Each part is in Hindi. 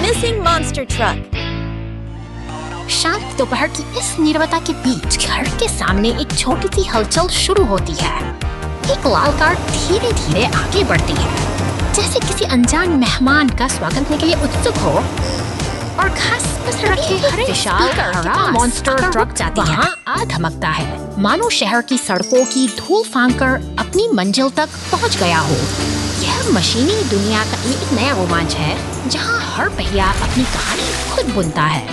missing monster truck. शांत दोपहर की इस नीरवता के बीच घर के सामने एक छोटी सी हलचल शुरू होती है। एक लाल कार धीरे धीरे आगे बढ़ती है, जैसे किसी अनजान मेहमान का स्वागत करने के लिए उत्सुक हो। और घास पर रखे हरे विशाल हरा मॉन्स्टर ट्रक जाती है, आ धमकता है, मानो शहर की सड़कों की धूल फांककर अपनी मंजिल तक पहुंच गया हो। यह मशीनी दुनिया का एक नया रोमांच है, जहां हर पहिया अपनी कहानी खुद बुनता है।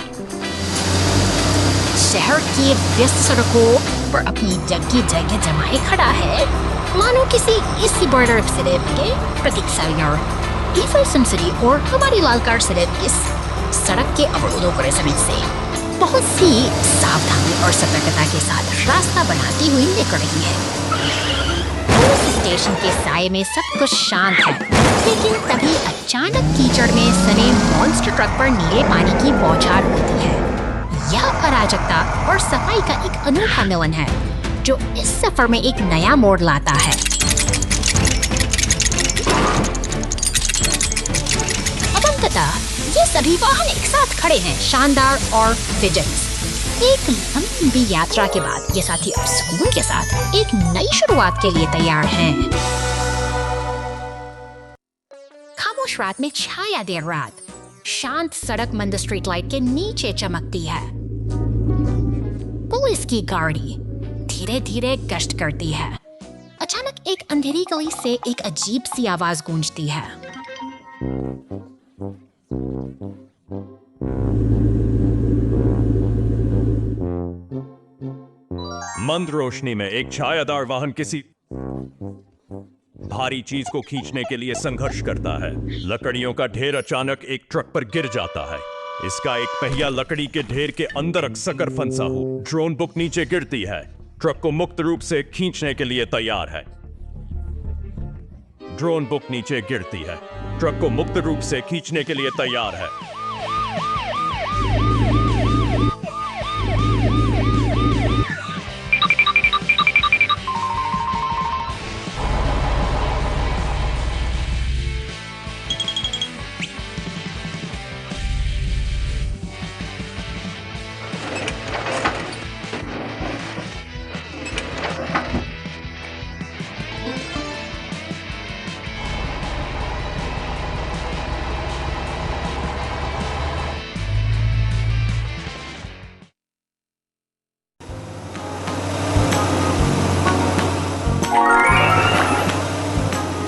शहर की व्यस्त सड़कों पर अपनी जगह जमाए खड़ा है, मानो किसी इसी बॉर्डर सिर्फ के प्रतीक्षार्थ। ईफल सिटी और हमारी लाल कार सिर्फ इस सड़क के अवरोधों पर से बहुत सी सावधानी और सतर्कता के साथ रास्ता बनाती हुई निकल रही है। पुलिस स्टेशन के साये में सब कुछ शांत है, लेकिन तभी अचानक कीचड़ में सने मॉन्स्टर ट्रक पर नीले पानी की बौछार होती है। यह अराजकता और सफाई का एक अनोखा मिलन है, जो इस सफर में एक नया मोड़ लाता है। अब अंततः ये सभी वाहन एक साथ खड़े हैं, शानदार और फिजल्स। एक लंबी यात्रा के बाद ये साथी अब सुकून के साथ एक नई शुरुआत के लिए तैयार हैं। खामोश रात में छाया देर रात, शांत सड़क मंद स्ट्रीट लाइट के नीचे चमकती है। पुलिस की गाड़ी धीरे धीरे गश्त करती है। अचानक एक अंधेरी गली से एक अजीब सी आवाज गूंजती है। मंद रोशनी में एक छायादार वाहन किसी भारी चीज को खींचने के लिए संघर्ष करता है। लकड़ियों का ढेर अचानक एक ट्रक पर गिर जाता है। इसका एक पहिया लकड़ी के ढेर के अंदर अकसकर फंसा हो। ड्रोन बुक नीचे गिरती है, ट्रक को मुक्त रूप से खींचने के लिए तैयार है। ड्रोन बुक नीचे गिरती है, ट्रक को मुक्त रूप से खींचने के लिए तैयार है।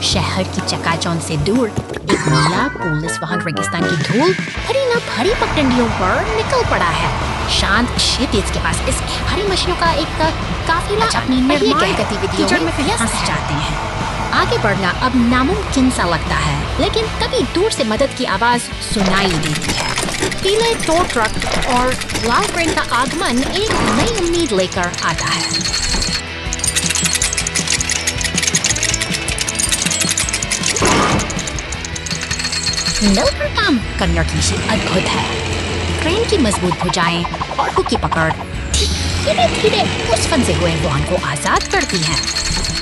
शहर की चकाचौंध से दूर एक नीला पुलिस वाहन रेगिस्तान की धूल भरी न भरी पगडंडियों पर निकल पड़ा है। शांत क्षितिज के पास इस भारी मशीनों का एक काफिला अपनी निर्माण गतिविधियों में व्यस्त जाते हैं। आगे बढ़ना अब नामुमकिन सा लगता है, लेकिन तभी दूर से मदद की आवाज सुनाई देती है। पीले टो ट्रक और लाल क्रेन का आगमन एक नई उम्मीद लेकर आता है। मिलकर काम करने की अद्भुत है। क्रेन की मजबूत भुजाएं और हुक की पकड़ धीरे धीरे उस फंसे हुए वाहन को आजाद करती है।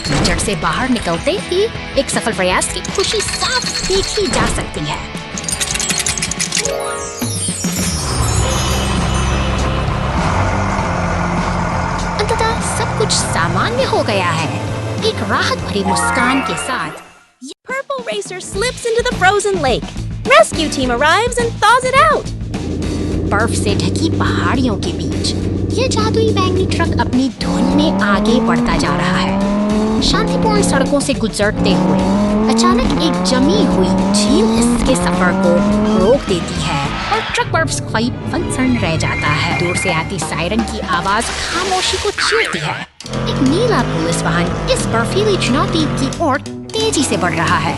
कीचड़ से बाहर निकलते ही एक सफल प्रयास की खुशी साफ देखी जा सकती है। अंततः सब कुछ सामान्य हो गया है। एक राहत भरी मुस्कान के साथ Purple racer slips into the frozen lake. Rescue team arrives and thaws it out. बर्फ से ढकी पहाड़ियों के बीच ये जादुई बैंगनी ट्रक अपनी धुन में आगे बढ़ता जा रहा है। शांतिपूर्ण सड़कों से गुजरते हुए अचानक एक जमी हुई झील इसके सफर को रोक देती है और ट्रक बर्फ करीब फंसन रह जाता है। दूर से आती सायरन की आवाज खामोशी को चीरती है। एक नीला पुलिस वाहन इस बर्फीली चुनौती की ओर तेजी से बढ़ रहा है,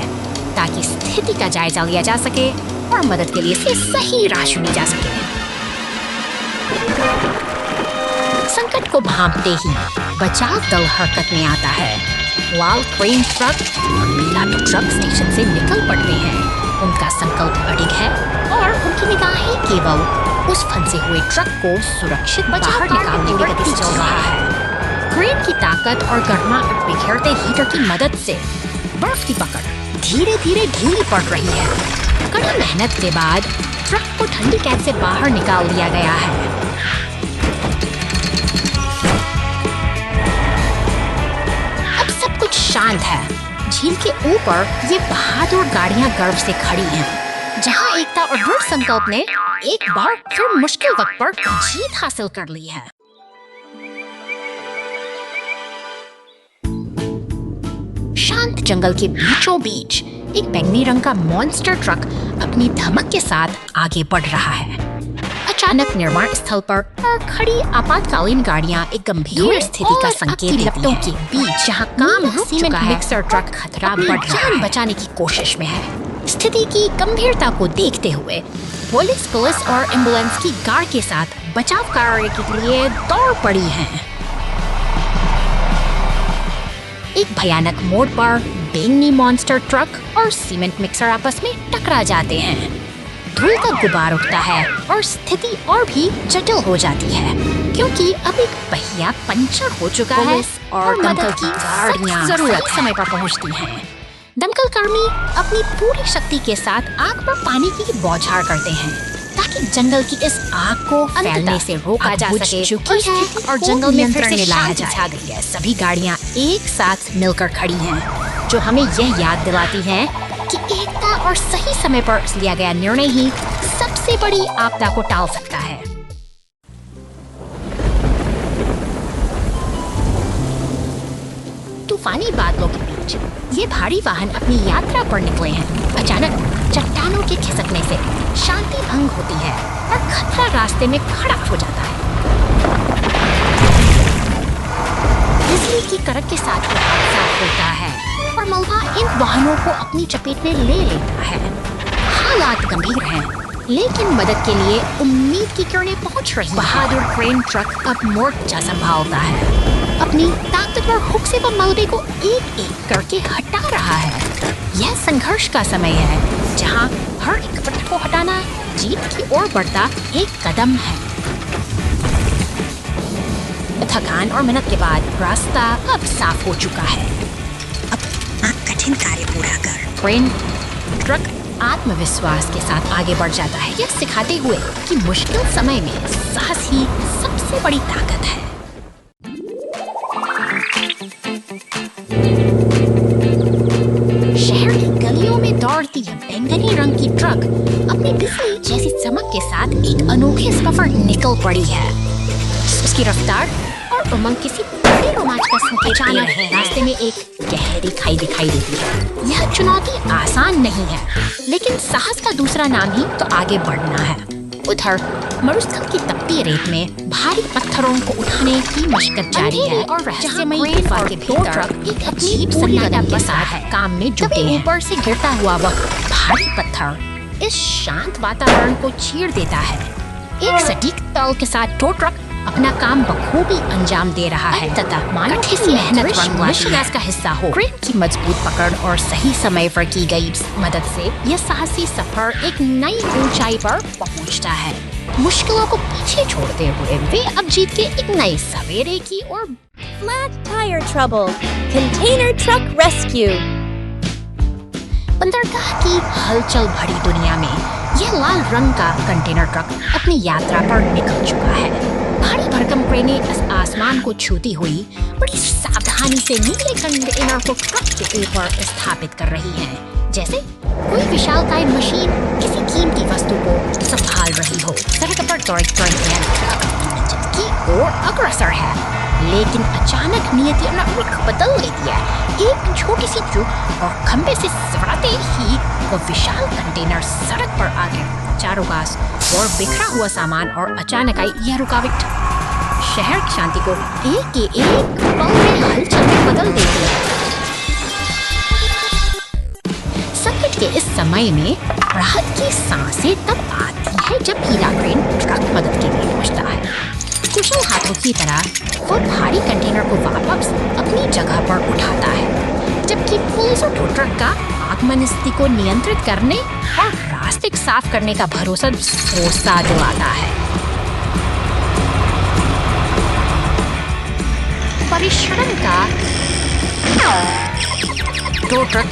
ताकि स्थिति का जायजा लिया जा सके और मदद के लिए सही राह चुनी जा सके। संकट को भांपते ही बचाव दल हरकत में आता है। लाल क्रेन ट्रक और नीला ट्रक स्टेशन से निकल पड़ते हैं। उनका संकल्प अडिग है और उनकी निगाहें केवल उस फंसे हुए ट्रक को सुरक्षित बाहर निकालने की गति चल रहा है। क्रेन की ताकत और गर्माहट बिखेरते हीटर की मदद से बर्फ की पकड़ धीरे धीरे ढीली पड़ रही है। कड़ी मेहनत के बाद ट्रक को ठंडी कैद से बाहर निकाल दिया गया है। अब सब कुछ शांत है। झील के ऊपर ये बहादुर गाड़ियां गर्व से खड़ी हैं, जहां एकता और दृढ़ संकल्प ने एक बार फिर मुश्किल वक्त पर जीत हासिल कर ली है। शांत जंगल के बीचों बीच एक बैंगनी रंग का मॉन्स्टर ट्रक अपनी धमक के साथ आगे बढ़ रहा है। अचानक निर्माण स्थल पर खड़ी आपातकालीन गाड़ियां एक गंभीर स्थिति का संकेत देती हैं। के बीच जहां काम रुक चुका है, मिक्सर ट्रक खतरा बढ़ रहा है, जान बचाने की कोशिश में है। स्थिति की गंभीरता को देखते हुए पुलिस और एम्बुलेंस की गार्ड के साथ बचाव कार्य के लिए दौड़ पड़ी है। एक भयानक मोड़ पर बैंगनी मॉन्स्टर ट्रक और सीमेंट मिक्सर आपस में टकरा जाते हैं। धूल का गुबार उठता है और स्थिति और भी जटिल हो जाती है, क्योंकि अब एक पहिया पंचर हो चुका है और दमकल की गाड़ियां जरूरत समय पर पहुंचती हैं। दमकल कर्मी अपनी पूरी शक्ति के साथ आग पर पानी की बौछार करते हैं ताकि जंगल की इस आग को फैलने से रोका जा सके और जंगल में फिर से शांति छा गई है। सभी गाड़ियां एक साथ मिलकर खड़ी हैं, जो हमें यह याद दिलाती हैं कि एकता और सही समय पर लिया गया निर्णय ही सबसे बड़ी आपदा को टाल सकता है। तूफानी बादलों के बीच ये भारी वाहन अपनी यात्रा पर निकले हैं। अचानक चट्टानों के खिसकने से शांति भंग होती है और खतरा रास्ते में खड़ा हो जाता है। बिजली की कड़क के साथ साफ होता है और मलबा इन वाहनों को अपनी चपेट में ले लेता है। हालात गंभीर हैं, लेकिन मदद के लिए उम्मीद की किरणें पहुंच रही हैं। बहादुर क्रेन ट्रक अब मोर्चा संभालता है, अपनी ताकतवर हुक से वो मलबे को एक एक करके हटा रहा है। यह संघर्ष का समय है, जहां हर एक पत्थर को हटाना जीत की ओर बढ़ता एक कदम है। थकान और मेहनत के बाद रास्ता अब साफ हो चुका है। अब कठिन कार्य पूरा कर क्रेन ट्रक आत्मविश्वास के साथ आगे बढ़ जाता है, यह सिखाते हुए कि मुश्किल समय में साहस ही सबसे बड़ी ताकत है। शहर की गलियों में दौड़ती बैंगनी रंग की ट्रक अपनी बिजली जैसी चमक के साथ एक अनोखे सफर पर निकल पड़ी है। उसकी रफ्तार और उमंग किसी बड़े रोमांच का संकेत दे रहे हैं। रास्ते में एक गहरी खाई दिखाई देती है। यह चुनौती आसान नहीं है, लेकिन साहस का दूसरा नाम ही तो आगे बढ़ना है। उधर मरुस्थल की तपती रेत में भारी पत्थरों को उठाने की मशक्कत जारी है और रहस्यमयी गुफा के भीतर एक अजीब सन्नाटा के साथ काम में जुटे हैं। ऊपर से गिरता हुआ वह भारी पत्थर इस शांत वातावरण को चीर देता है। एक सटीक ताल के साथ टो ट्रक अपना काम बखूबी अंजाम दे रहा है तथा कठिन मेहनत विश्वास का हिस्सा हो। क्रेन की मजबूत पकड़ और सही समय पर की गई मदद से यह साहसी सफर एक नई ऊंचाई पर पहुंचता है। मुश्किलों को पीछे छोड़ते हुए वे अब जीत के एक नए सवेरे की ओर। Flat tire trouble. Container truck rescue. बंदरगाह की हलचल भरी दुनिया में यह लाल रंग का कंटेनर ट्रक अपनी यात्रा पर निकल चुका है। भारी भरकम क्रेनें आसमान को छूती हुई बड़ी सावधानी से नीले कंटेनर को ट्रक के ऊपर स्थापित कर रही हैं, जैसे कोई विशालकाय मशीन किसी कीमती वस्तु को संभाल रही हो। सड़क पर दौड़ते ट्रक की ओर अग्रसर है, लेकिन अचानक नियति अपना रुख बदल लेती है। एक छोटी सी चूक और खंबे से सवराते ही वो विशाल कंटेनर सड़क पर आ गया। चारों पास और बिखरा हुआ सामान और अचानक आई यह रुकावट शहर की शांति को एक के एक पल में हलचल में बदल देती है। संकट के इस समय में राहत की सांसें तब आती है जब हीरा क्रेन ट्रक मदद के लिए पहुंचता है। कुशल हाथों की तरह वो भारी कंटेनर को वापस अपनी जगह पर उठाता है, जबकि पुलिस और टो ट्रक का आगमन स्थिति को नियंत्रित करने और रास्ते साफ करने का भरोसा दिलाता है। परिश्रम का टो ट्रक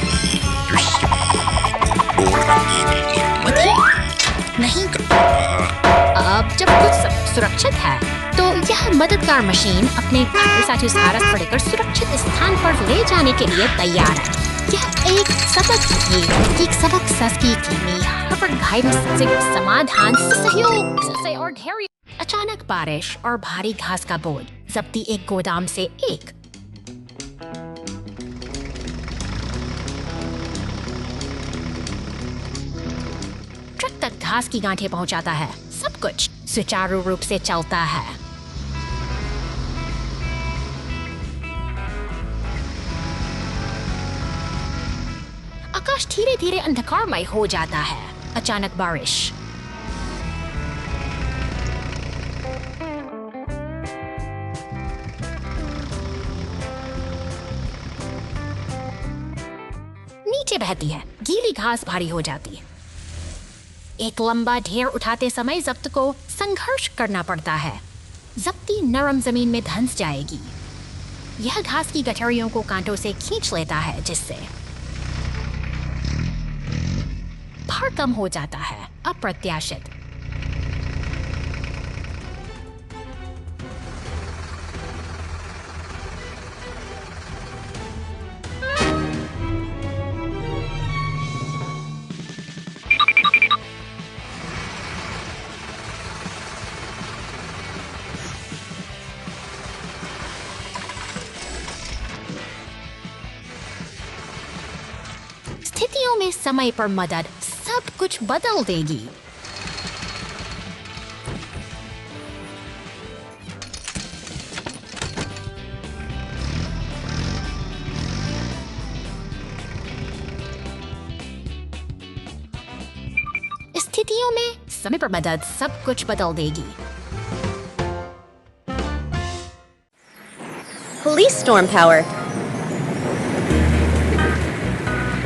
नहीं सुरक्षित है, तो यह मददगार मशीन अपने घायल साथी सारस को लेकर सुरक्षित स्थान पर ले जाने के लिए तैयार है। यह एक सबक सस्ती धीमी हार्वर्ड गाइडेंस से समाधान सहयोग से और धैर्य। अचानक बारिश और भारी घास का बोझ जब्ती एक गोदाम से एक ट्रक तक घास की गांठें पहुंचाता है। सब कुछ सुचारू रूप से चलता है। आकाश धीरे धीरे अंधकारमय हो जाता है। अचानक बारिश। नीचे बहती है। गीली घास भारी हो जाती है। एक लंबा ढेर उठाते समय जब्त को संघर्ष करना पड़ता है। जब्ती नरम जमीन में धंस जाएगी। यह घास की गठरियों को कांटों से खींच लेता है, जिससे भार कम हो जाता है। अप्रत्याशित। स्थितियों में समय पर मदद सब कुछ बदल देगी। स्थितियों में समय पर मदद सब कुछ बदल देगी। Police storm power.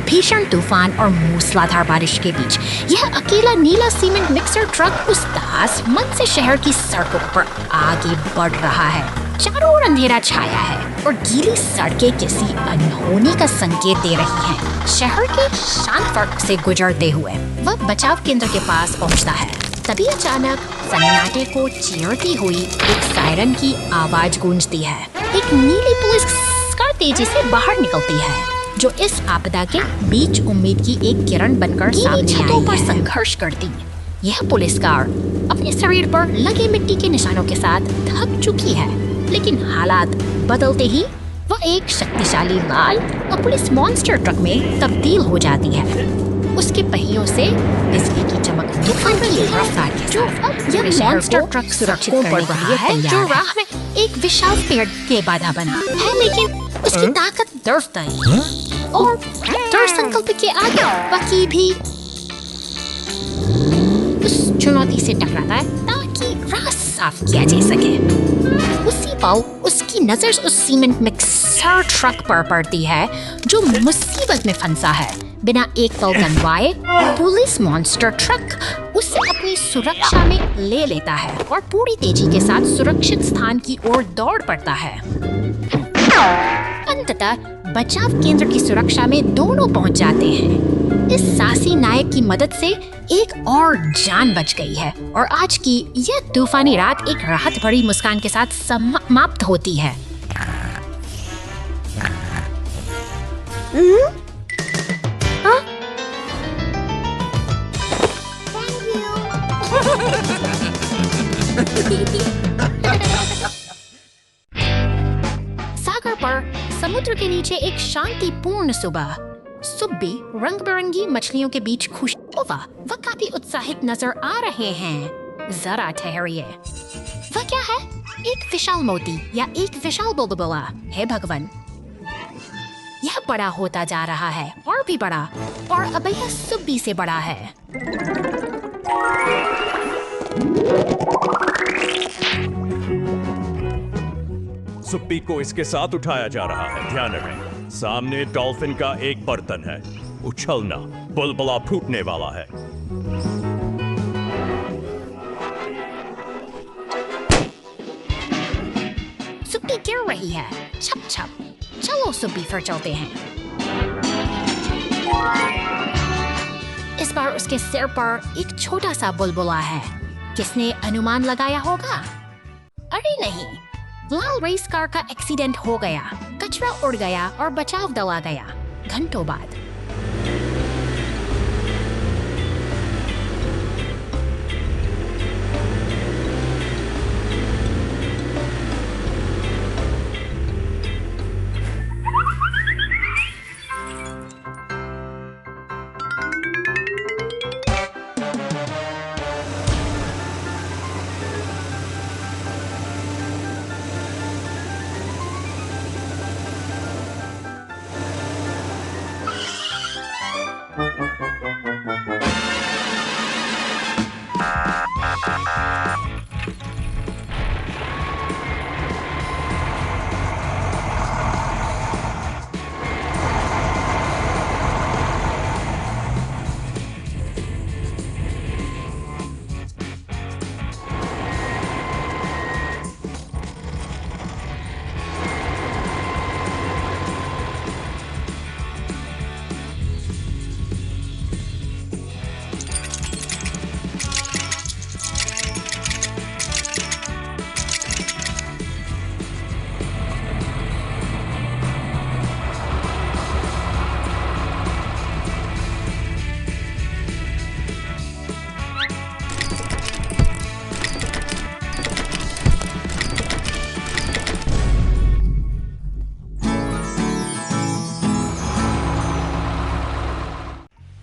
भीषण तूफान और मूसलाधार बारिश के बीच यह अकेला नीला सीमेंट मिक्सर ट्रक उदास मन से शहर की सड़कों पर आगे बढ़ रहा है। चारों ओर अंधेरा छाया है और गीली सड़कें किसी अनहोनी का संकेत दे रही हैं। शहर के शांत सड़क से गुजरते हुए वह बचाव केंद्र के पास पहुंचता है। तभी अचानक सन्नाटे को चीरती हुई एक सायरन की आवाज गूंजती है। एक नीली पुलिस कार तेजी से बाहर निकलती है, जो इस आपदा के बीच उम्मीद की एक किरण बनकर सामने आई है। संघर्ष करती यह पुलिस कार अपने शरीर पर लगे मिट्टी के निशानों के साथ थक चुकी है, लेकिन हालात बदलते ही वह एक शक्तिशाली लाल और पुलिस मॉन्स्टर ट्रक में तब्दील हो जाती है। उसके पहियों से बिजली की चमक तूफान की रफ्तार के साथ यह मॉन्स्टर ट्रक सुरक्षित करने के लिए तैयार जो राह में एक विशाल पेड़ के बाधा बना है, लेकिन उसकी ताकत दर्द और दृढ़ संकल्प के आगे बाकी भी उस चुनौती से टकराता है ताकि राह साफ किया जा सके। उसी पल उसकी नजर उस सीमेंट मिक्सर ट्रक पर पड़ती है जो मुसीबत में फंसा है। बिना एक पल गंवाए पुलिस मॉन्स्टर ट्रक उसे अपनी सुरक्षा में ले लेता है और पूरी तेजी के साथ सुरक्षित स्थान की ओर दौड़ पड़ता है। अंततः बचाव केंद्र की सुरक्षा में दोनों पहुंच जाते हैं। इस साहसी नायक की मदद से एक और जान बच गई है और आज की यह तूफानी रात एक राहत भरी मुस्कान के साथ समाप्त होती है। सागर पर समुद्र के नीचे एक शांतिपूर्ण सुबह। सुब्बी रंग बिरंगी मछलियों के बीच खुश वह काफी उत्साहित नजर आ रहे हैं। जरा ठहरिए, वह क्या है? एक विशाल मोती या एक विशाल बुलबुला है भगवान। यह बड़ा होता जा रहा है और भी बड़ा, और अब यह सुब्बी से बड़ा है। सुप्पी को इसके साथ उठाया जा रहा है। ध्यान रखें, सामने डॉल्फिन का एक बर्तन है। उछलना, बुलबुला फूटने वाला है। सुप्पी गिर रही है। छप छप, चलो सुप्पी फिर चलते हैं। इस बार उसके सिर पर एक छोटा सा बुलबुला है। किसने अनुमान लगाया होगा? अरे नहीं, लाल रेस कार का एक्सीडेंट हो गया, कचरा उड़ गया और बचाव दल आ गया घंटों बाद।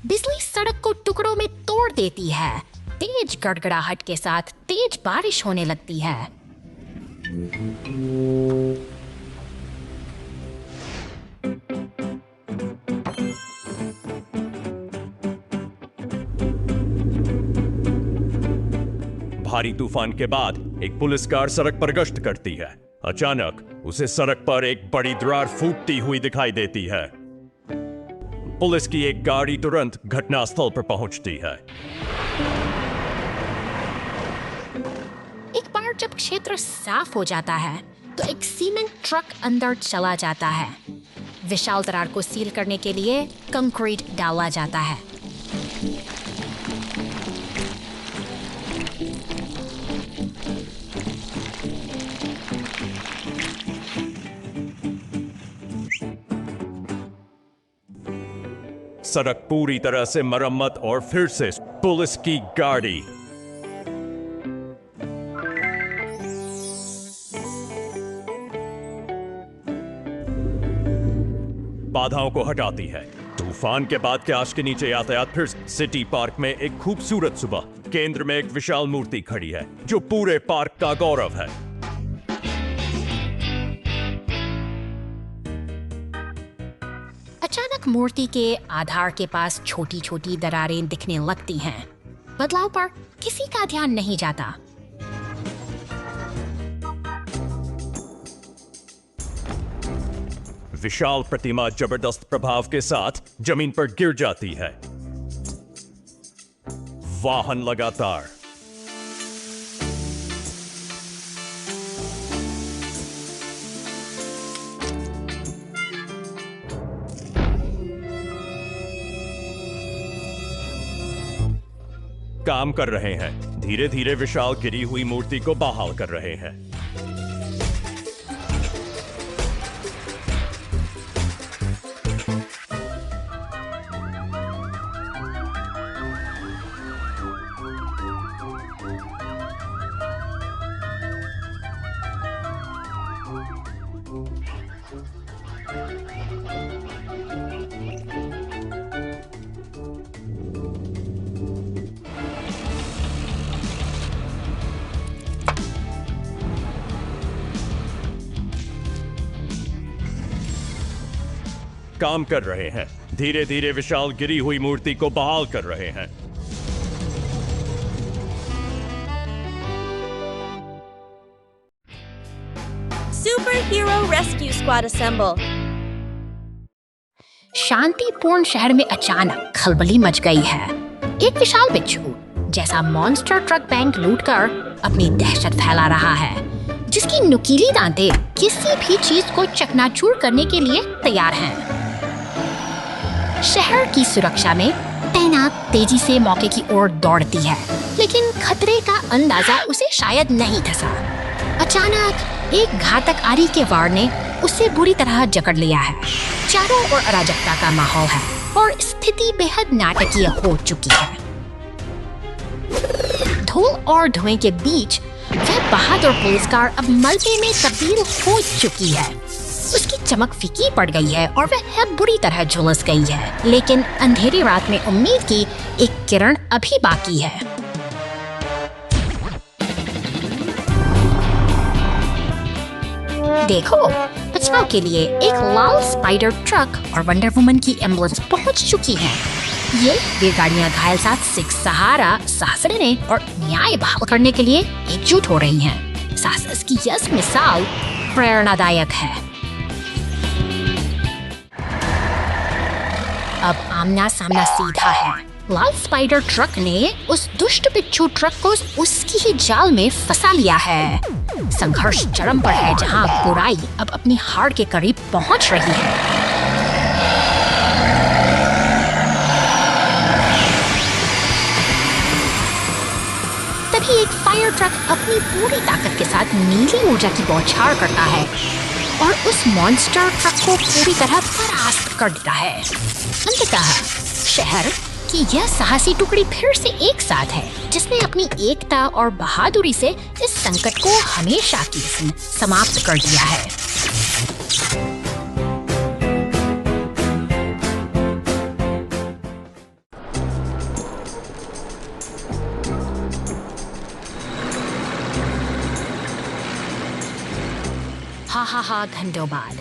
बिजली सड़क को टुकड़ों में तोड़ देती है। तेज गड़गड़ाहट के साथ तेज बारिश होने लगती है। भारी तूफान के बाद एक पुलिस कार सड़क पर गश्त करती है। अचानक उसे सड़क पर एक बड़ी दरार फूटती हुई दिखाई देती है। पुलिस की एक गाड़ी तुरंत घटनास्थल पर पहुंचती है। एक बार जब क्षेत्र साफ हो जाता है तो एक सीमेंट ट्रक अंदर चला जाता है। विशाल दरार को सील करने के लिए कंक्रीट डाला जाता है। सड़क पूरी तरह से मरम्मत और फिर से पुलिस की गाड़ी। बाधाओं को हटाती है। तूफान के बाद के आश के नीचे यातायात फिर सिटी पार्क में एक खूबसूरत सुबह। केंद्र में एक विशाल मूर्ति खड़ी है जो पूरे पार्क का गौरव है। अचानक मूर्ति के आधार के पास छोटी छोटी दरारें दिखने लगती हैं। बदलाव पर किसी का ध्यान नहीं जाता। विशाल प्रतिमा जबरदस्त प्रभाव के साथ जमीन पर गिर जाती है। वाहन लगातार काम कर रहे हैं। धीरे धीरे विशाल गिरी हुई मूर्ति को बहाल कर रहे हैं। काम कर रहे हैं। धीरे धीरे विशाल गिरी हुई मूर्ति को बहाल कर रहे हैं। Superhero Rescue Squad assemble. शांतिपूर्ण शहर में अचानक खलबली मच गई है। एक विशाल बिच्छू जैसा मॉन्स्टर ट्रक बैंक लूटकर अपनी दहशत फैला रहा है, जिसकी नुकीली दांतें किसी भी चीज को चकनाचूर करने के लिए तैयार हैं। शहर की सुरक्षा में तैनात तेजी से मौके की ओर दौड़ती है, लेकिन खतरे का अंदाजा उसे शायद नहीं था। अचानक एक घातक आरी के वार ने उसे बुरी तरह जकड़ लिया है। चारों ओर अराजकता का माहौल है और स्थिति बेहद नाटकीय हो चुकी है। धूल और धुएं के बीच वह बहादुर पुलिसकार अब मलबे में तब्दील हो चुकी है। उसकी चमक फीकी पड़ गई है और वह बुरी तरह झुलस गई है, लेकिन अंधेरी रात में उम्मीद की एक किरण अभी बाकी है। देखो, बचाव के लिए एक लाल स्पाइडर ट्रक और वंडर वुमन की एम्बुलेंस पहुंच चुकी है। ये वे गाड़ियां घायल साथ सिख सहारा साहस देने और न्याय बहाल करने के लिए एकजुट हो रही हैं। साहस की यह मिसाल प्रेरणादायक है। अब आमना सामना सीधा है। लाल स्पाइडर ट्रक ने उस दुष्ट बिच्छू ट्रक को उसकी ही जाल में फंसा लिया है। संघर्ष चरम पर है, जहां बुराई अब अपनी हार के करीब पहुंच रही है। तभी एक फायर ट्रक अपनी पूरी ताकत के साथ नीली ऊर्जा की बौछार करता है और उस मॉन्स्टर ट्रक को पूरी तरह परास्त कर देता है। अंततः शहर कि यह साहसी टुकड़ी फिर से एक साथ है, जिसने अपनी एकता और बहादुरी से इस संकट को हमेशा के लिए समाप्त कर दिया है। हा घंटों बाद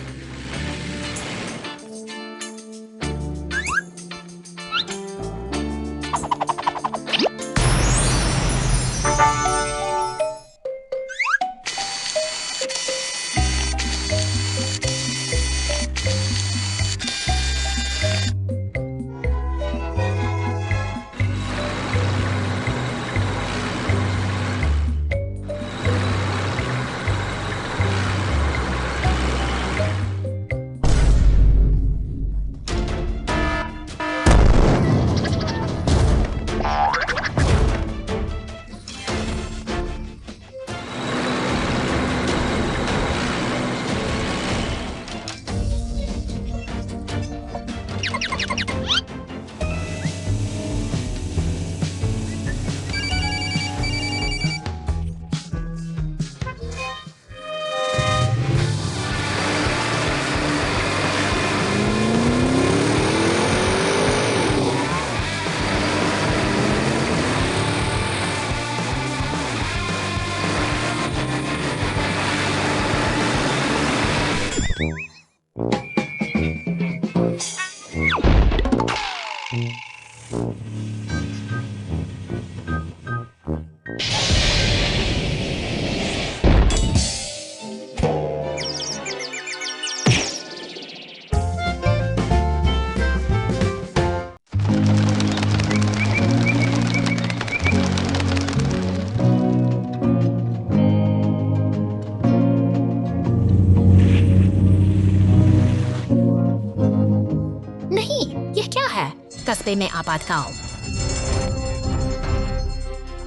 कस्बे में आपातकाल।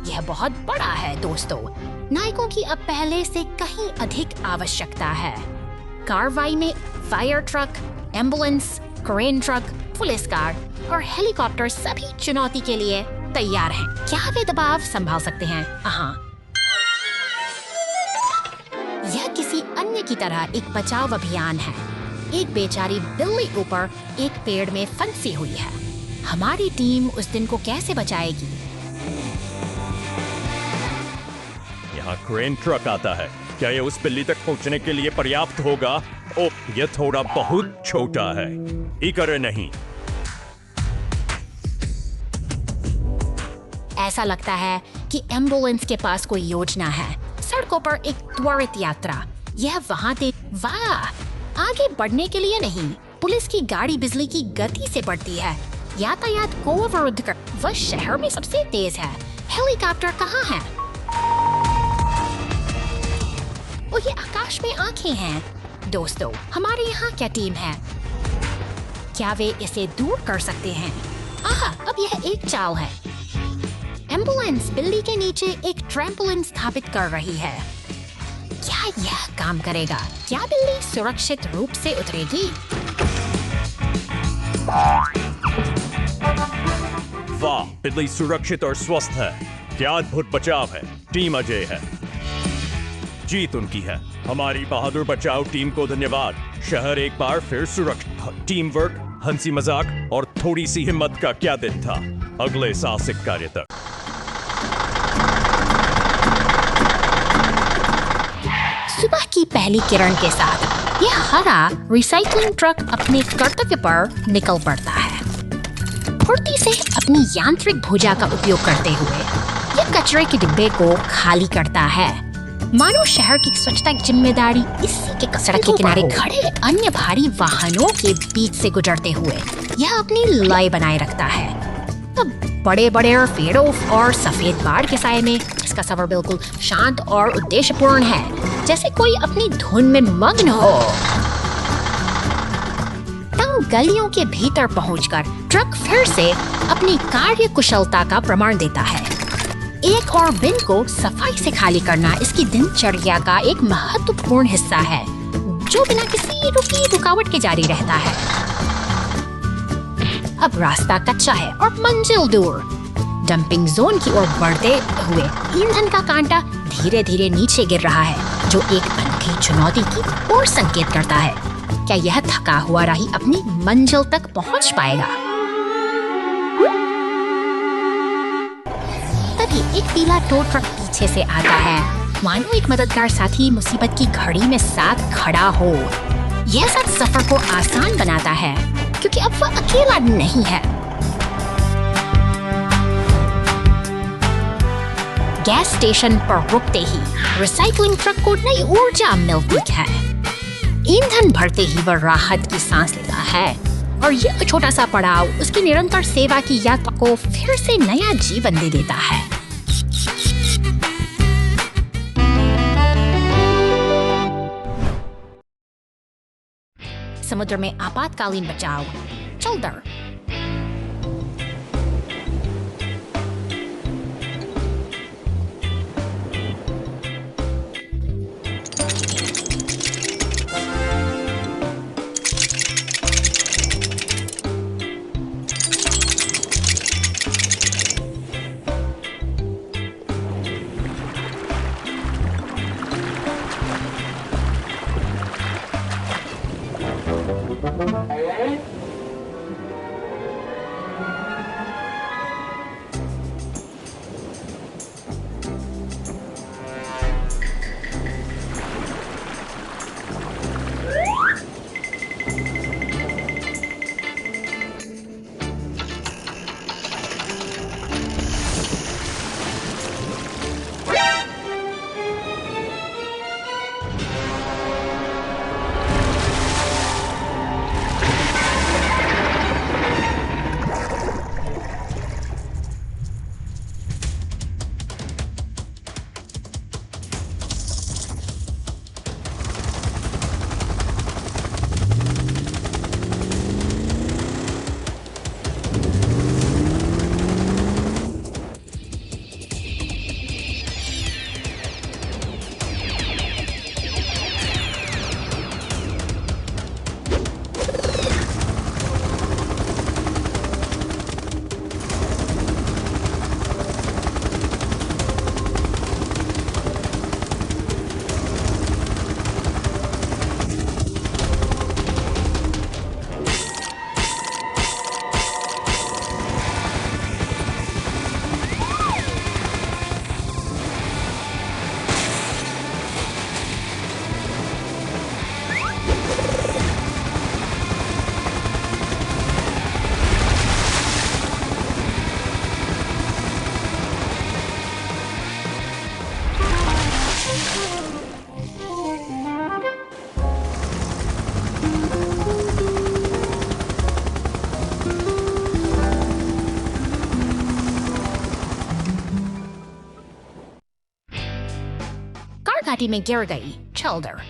यह बहुत बड़ा है दोस्तों। नायकों की अब पहले से कहीं अधिक आवश्यकता है। कार्रवाई में fire truck, ambulance, crane truck, police car और हेलीकॉप्टर सभी चुनौती के लिए तैयार हैं। क्या वे दबाव संभाल सकते हैं? हाँ। यह किसी अन्य की तरह एक बचाव अभियान है। एक बेचारी बिल्ली ऊपर एक पेड़ में फंसी हुई है। हमारी टीम उस दिन को कैसे बचाएगी? यहाँ क्रेन ट्रक आता है। क्या यह उस बिल्ली तक पहुँचने के लिए पर्याप्त होगा? ओह, यह थोड़ा बहुत छोटा है। इकर नहीं। ऐसा लगता है कि एम्बुलेंस के पास कोई योजना है। सड़कों पर एक त्वरित यात्रा। यह वहाँ वाह! आगे बढ़ने के लिए नहीं। पुलिस की गाड़ी बिजली की गति से बढ़ती है। यातायात को अवरुद्ध कर। वह शहर में सबसे तेज है। हेलीकॉप्टर कहाँ है? और ये आकाश में आंखें हैं। दोस्तों, हमारे यहाँ क्या टीम है? क्या वे इसे दूर कर सकते हैं? आहा, अब यह एक चाल है। एम्बुलेंस बिल्ली के नीचे एक ट्रैम्पोलिन स्थापित कर रही है। क्या यह काम करेगा? क्या बिल्ली सुरक्षित रूप से उतरेगी? वाह, बिल्ली सुरक्षित और स्वस्थ है। क्या अद्भुत बचाव है। टीम अजय है। जीत उनकी है। हमारी बहादुर बचाव टीम को धन्यवाद। शहर एक बार फिर सुरक्षित। टीम वर्क, हंसी मजाक और थोड़ी सी हिम्मत का क्या दिन था। अगले साहसिक कार्य तक। सुबह की पहली किरण के साथ यह हरा रिसाइकलिंग ट्रक अपने कर्तव्य पर निकल पड़ता है। फुर्ती से अपनी यांत्रिक भुजा का उपयोग करते हुए यह कचरे के डिब्बे को खाली करता है। मानो शहर की स्वच्छता की जिम्मेदारी इसी के सड़क के किनारे खड़े अन्य भारी वाहनों के बीच से गुजरते हुए यह अपनी लय बनाए रखता है। तब बड़े बड़े पेड़ों और सफेद बाढ़ के साए में इसका सफर बिल्कुल शांत और उद्देश्यपूर्ण है, जैसे कोई अपनी धुन में मग्न हो। तंग गलियों के भीतर पहुंचकर ट्रक फिर से अपनी कार्य कुशलता का प्रमाण देता है। एक और बिन को सफाई से खाली करना इसकी दिनचर्या का एक महत्वपूर्ण हिस्सा है, जो बिना किसी रुकावट के जारी रहता है। अब रास्ता कच्चा है और मंजिल दूर। डंपिंग जोन की ओर बढ़ते हुए ईंधन का कांटा धीरे धीरे नीचे गिर रहा है, जो एक अनोखी चुनौती की ओर संकेत करता है। क्या यह थका हुआ राही अपनी मंजिल तक पहुंच पाएगा? तभी एक पीला टो ट्रक पीछे से आता है, मानो एक मददगार साथी मुसीबत की घड़ी में साथ खड़ा हो। यह सब सफर को आसान बनाता है, क्योंकि अब वह अकेला नहीं है। गैस स्टेशन पर रुकते ही रिसाइकलिंग ट्रक को नई ऊर्जा मिलती है। ईंधन भरते ही वह राहत की सांस लेता है और यह छोटा सा पड़ाव उसकी निरंतर सेवा की यात्रा को फिर से नया जीवन दे देता है। समुद्र में आपातकालीन बचाव। चल्दर घाटी में गिर गई। चल्दर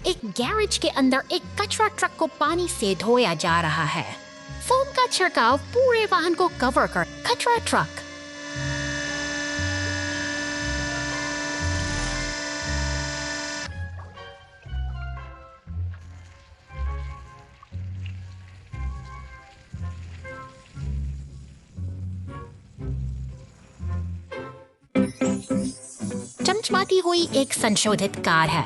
एक गैरेज के अंदर एक कचरा ट्रक को पानी से धोया जा रहा है। फोम का छिड़काव पूरे वाहन को कवर कर कचरा ट्रक। चमचमाती हुई एक संशोधित कार है।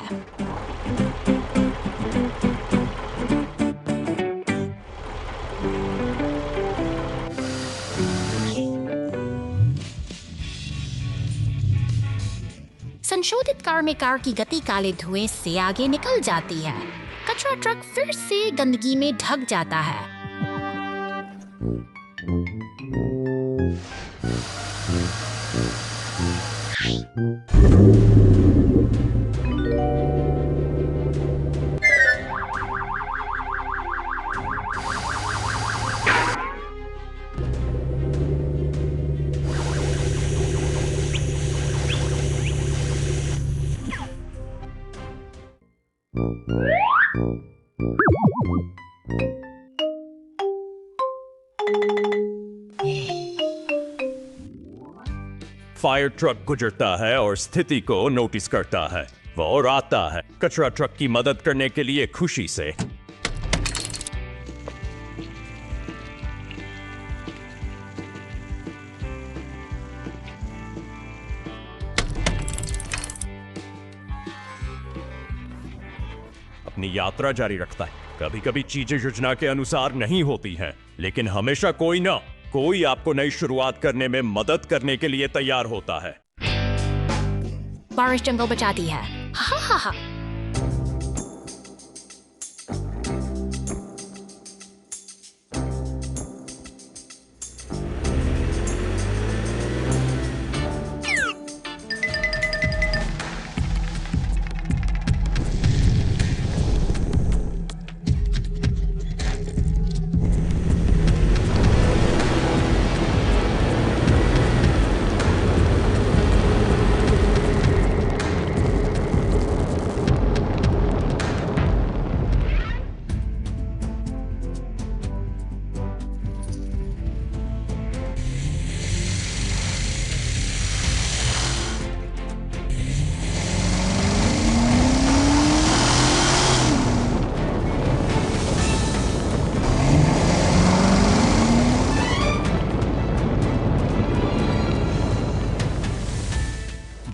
संशोधित कार में कार की गति काले धुएं से आगे निकल जाती है। कचरा ट्रक फिर से गंदगी में ढक जाता है। फायर ट्रक गुजरता है और स्थिति को नोटिस करता है। वो आता है कचरा ट्रक की मदद करने के लिए खुशी से। अपनी यात्रा जारी रखता है। कभी कभी चीजें योजना के अनुसार नहीं होती हैं, लेकिन हमेशा कोई आपको नई शुरुआत करने में मदद करने के लिए तैयार होता है। बारिश जंगल बचाती है। हा हा हा।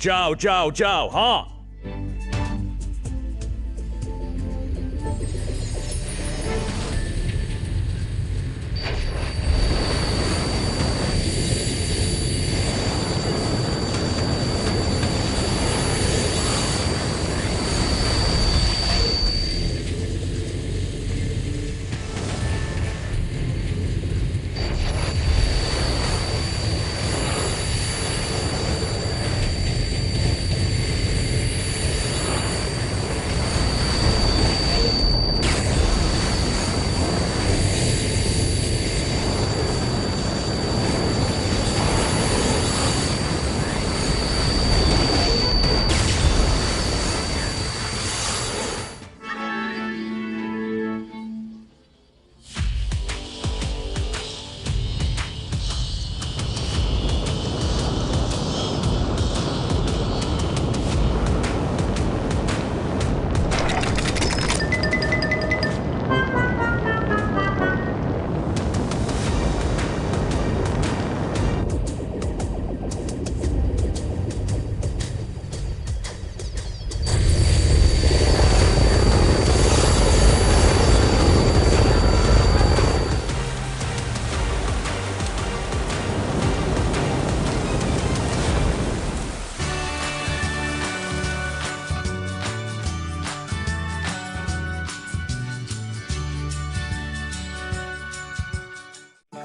जाओ जाओ जाओ। हाँ,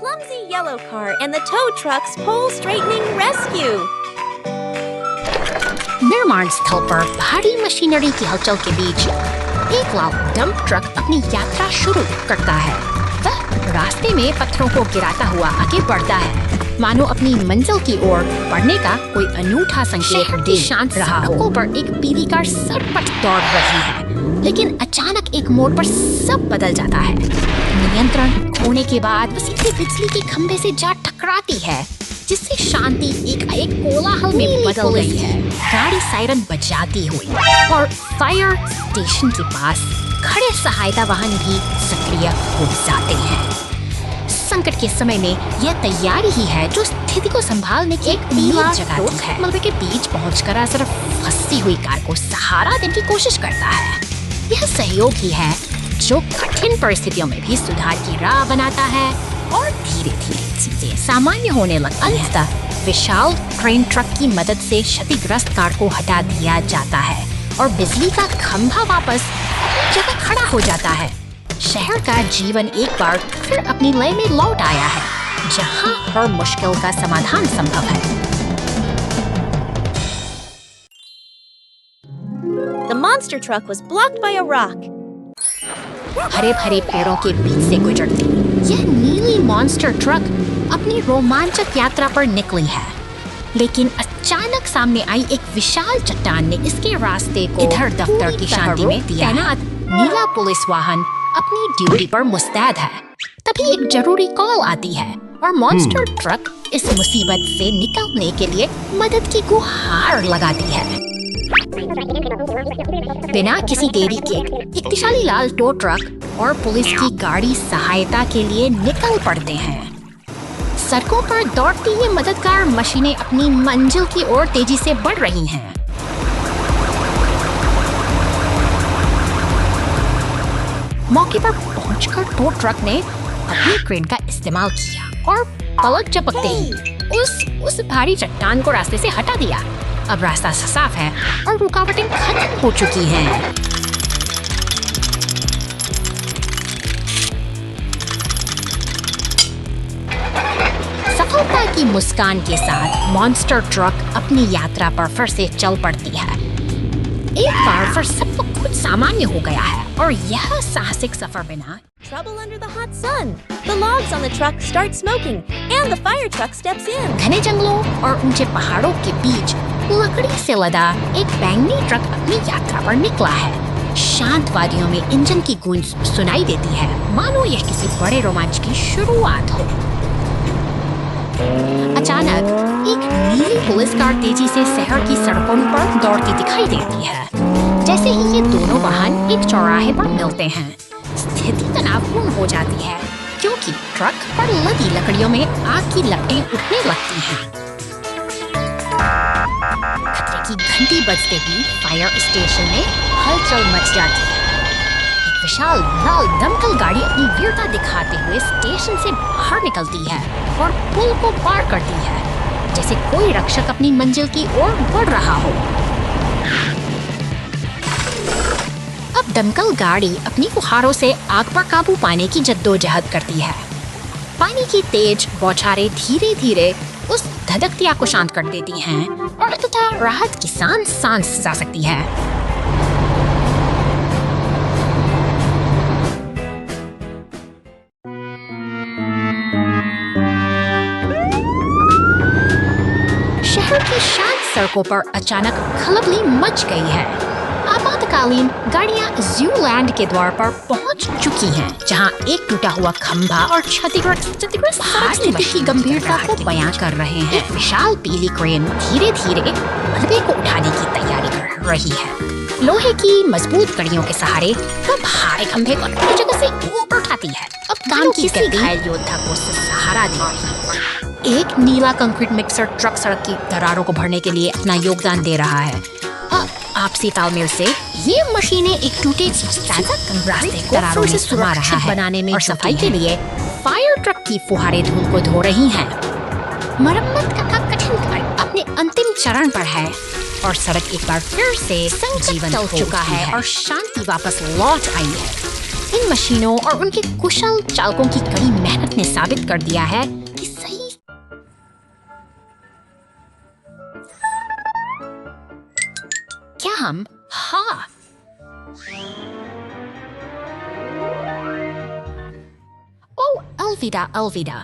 Clumsy yellow car and the tow truck's pole straightening rescue. निर्माण स्थल पर भारी मशीनरी की हलचल के बीच एक लाल डंप ट्रक अपनी यात्रा शुरू करता है। वह रास्ते में पत्थरों को गिराता हुआ आगे बढ़ता है, मानो अपनी मंजिल की ओर बढ़ने का कोई अनूठा संकेत दे शांत रहा हो। पर एक पीली कार सरपट दौड़ रही है। लेकिन अचानक एक मोड़ पर सब बदल जाता है। नियंत्रण खोने के बाद वो सीधे बिजली के खंभे से जा टकराती है, जिससे शांति एक कोलाहल में बदल गई है। गाड़ी सायरन बजाती हुई और फायर स्टेशन के पास खड़े सहायता वाहन भी सक्रिय हो जाते हैं। संकट के समय में यह तैयारी ही है जो स्थिति को संभालने की एक नीला जगह है। मलबे के बीच पहुंचकर सिर्फ फंसी हुई कार को सहारा देने की कोशिश करता है। यह सहयोग ही है जो कठिन परिस्थितियों में भी सुधार की राह बनाता है और धीरे धीरे चीजें सामान्य होने लगती हैं। अंततः विशाल क्रेन ट्रक की मदद से क्षतिग्रस्त कार को हटा दिया जाता है और बिजली का खंभा वापस अपनी जगह खड़ा हो जाता है। शहर का जीवन एक बार फिर अपनी लय में लौट आया है, जहां हर मुश्किल का समाधान संभव है। The monster truck was blocked by a rock. हरे भरे पेड़ों के बीच से गुजरती यह नीली मॉन्स्टर ट्रक अपनी रोमांचक यात्रा पर निकली है, लेकिन अचानक सामने आई एक विशाल चट्टान ने इसके रास्ते को इधर दफ्तर की शांति में तैनात नीला पुलिस वाहन अपनी ड्यूटी पर मुस्तैद है। तभी एक जरूरी कॉल आती है और मॉन्स्टर ट्रक इस मुसीबत से निकलने के लिए मदद की गुहार लगाती है। बिना किसी देरी के एक शक्तिशाली लाल टो ट्रक और पुलिस की गाड़ी सहायता के लिए निकल पड़ते हैं। सड़कों पर दौड़ती ये मददगार मशीनें अपनी मंजिल की ओर तेजी से बढ़ रही हैं। मौके पर पहुंचकर टो ट्रक ने अपनी क्रेन का इस्तेमाल किया और पलक झपकते ही उस भारी चट्टान को रास्ते से हटा दिया। अब रास्ता साफ है और रुकावटें खत्म हो चुकी हैं। सफलता की मुस्कान के साथ मॉन्स्टर ट्रक अपनी यात्रा पर फिर से चल पड़ती है। एक बार फिर सब कुछ सामान्य हो गया है और यह साहसिक सफर बिना Trouble under the hot sun. The logs on the truck start smoking, and the fire truck steps in. घने जंगलों और ऊंचे पहाड़ों के बीच लकड़ी से लदा एक बैंगनी ट्रक अपनी यात्रा पर निकला है। शांत वादियों में इंजन की गूंज सुनाई देती है, मानो यह किसी बड़े रोमांच की शुरुआत हो। अचानक एक नीली पुलिस कार तेजी से शहर की सड़कों पर दौड़ती दिखाई देती है। जैसे ही ये दोनों वाहन एक चौराहे पर मिलते हैं, स्थिति तनावपूर्ण हो जाती है, क्योंकि ट्रक पर लदी लकड़ियों में आग की लपटें उठने लगती हैं। खतरे की घंटी बजते ही फायर स्टेशन में हलचल मच जाती है। एक विशाल लाल दमकल गाड़ी अपनी वीरता दिखाते हुए स्टेशन से बाहर निकलती है और पुल को पार करती है, जैसे कोई रक्षक अपनी मंजिल की ओर बढ़ रहा हो। अब दमकल गाड़ी अपनी फुहारों से आग पर काबू पाने की जद्दोजहद करती है। पानी की तेज बौछारें धीरे धीरे उस धधकती आग को शांत कर देती हैं और तथा राहत की सांस जा सकती है। शहर की शांत सड़कों पर अचानक खलबली मच गई है। आपातकालीन गाड़ियां ज़ूलैंड के द्वार पर पहुंच चुकी हैं, जहां एक टूटा हुआ खंभा और क्षतिग्रस्त स्थिति की गंभीरता को बयां कर रहे हैं। एक विशाल पीली क्रेन धीरे धीरे मलबे को उठाने की तैयारी कर रही है। लोहे की मजबूत कड़ियों के सहारे वह भारे खंभे को अपनी जगह से ऊपर उठाती है। अब काम की घायल योद्धा को सहारा दे रही है। एक नीला कंक्रीट मिक्सर ट्रक सड़क की दरारों को भरने के लिए अपना योगदान दे रहा है। आपसी तालमेल से ये मशीनें एक टूटे रास्ते को दरारों से सुरक्षित बनाने में और सफाई के लिए फायर ट्रक की फुहारें धूल को धो रही हैं। मरम्मत का कठिन कार्य अपने अंतिम चरण पर है और सड़क एक बार फिर से संजीवन हो चुका है और शांति वापस लौट आई है। इन मशीनों और उनके कुशल चालकों की कड़ी मेहनत ने साबित कर दिया है कि सही क्या हम Oh, अलविदा अलविदा।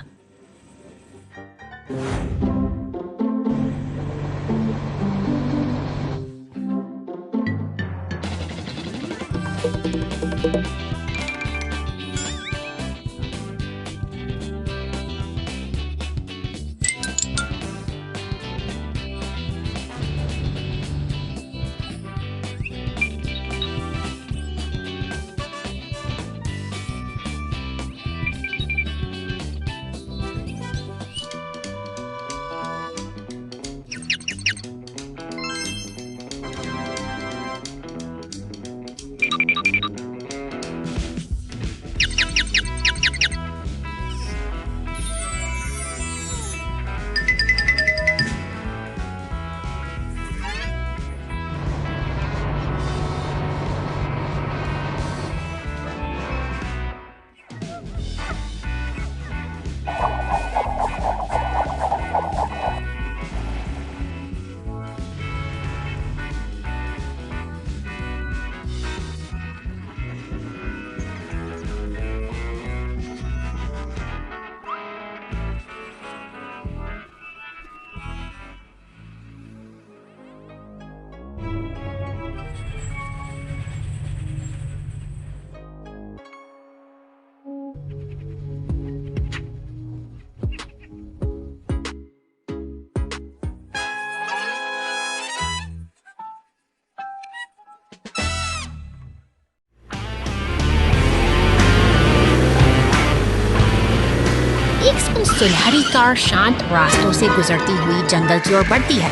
सुनहरी कार शांत रास्तों से गुजरती हुई जंगल की ओर बढ़ती है,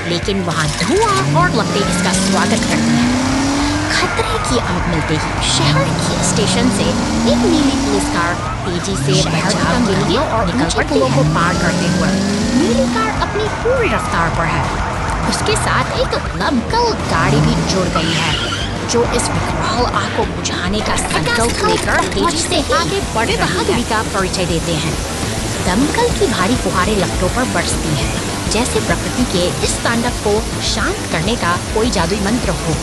लेकिन वहाँ धुआं और लपटें इसका स्वागत करती हैं। खतरे की आग मिलते ही शहर के स्टेशन से एक नीली पुलिस कार तेजी से बचाव के लिए और ऊंचे पुलों को पार करते हुए नीली कार अपनी पूरी रफ्तार पर है। उसके साथ एक दमकल गाड़ी भी जुड़ गई है, जो इस विकराल आग को बुझाने का संकल्प लेकर तेजी से आगे बढ़ बहादुरी का परिचय देते हैं। दमकल की भारी फुहारें लपटों पर बरसती हैं, जैसे प्रकृति के इस तांडव को शांत करने का कोई जादुई मंत्र हो।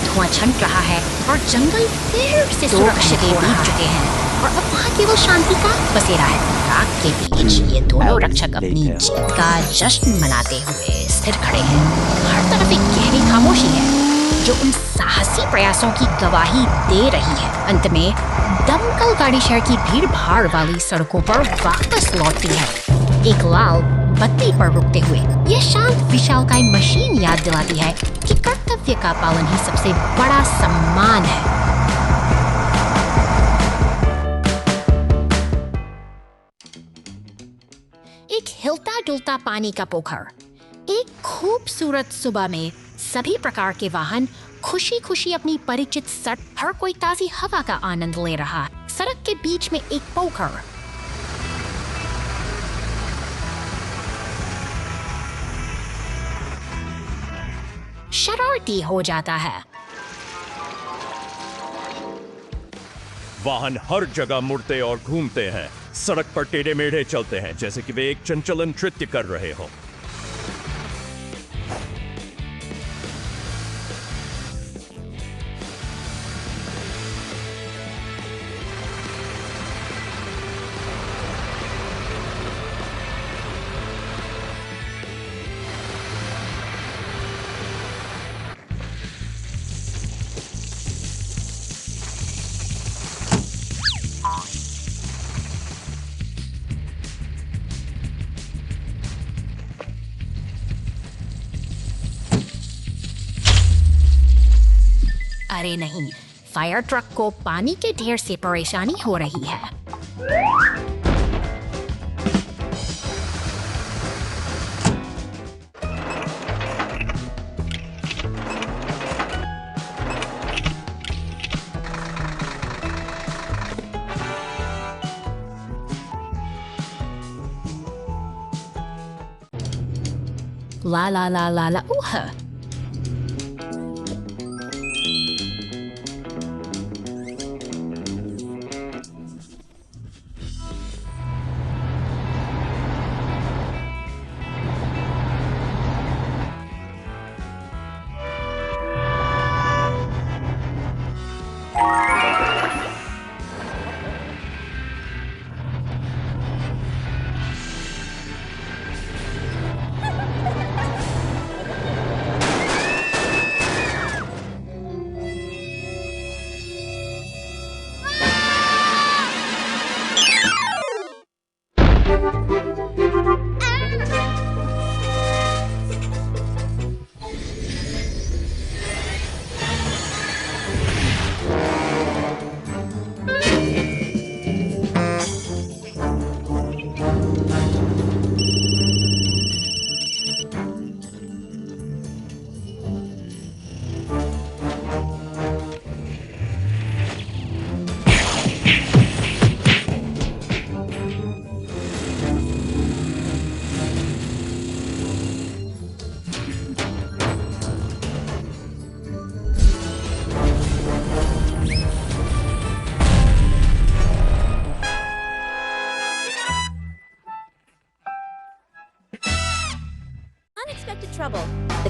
धुआं छंट रहा है और जंगल फिर से सुरक्षित हो चुके हैं और अब वहाँ केवल शांति का बसेरा है। आग के बीच ये दोनों रक्षक अपनी जीत का जश्न मनाते हुए स्थिर खड़े हैं। हर तरफ एक गहरी खामोशी है, जो उन साहसी प्रयासों की गवाही दे रही है। अंत में दमकल गाड़ी शहर की भीड़ भाड़ वाली सड़कों पर वापस लौटती है, एक लाल बत्ती पर रुकते हुए। यह शांत विशालकाय मशीन याद दिलाती है कि कर्तव्य का पालन ही सबसे बड़ा सम्मान है। एक हिलता डुलता पानी का पोखर। एक खूबसूरत सुबह में सभी प्रकार के वाहन खुशी खुशी अपनी परिचित सड़क, हर कोई ताजी हवा का आनंद ले रहा है। सड़क के बीच में एक पोखर। शरारती हो जाता है। वाहन हर जगह मुड़ते और घूमते हैं, सड़क पर टेढ़े मेढ़े चलते हैं, जैसे कि वे एक चंचल नृत्य कर रहे हो। अरे नहीं, फायर ट्रक को पानी के ढेर से परेशानी हो रही है। ला ला ला ला ला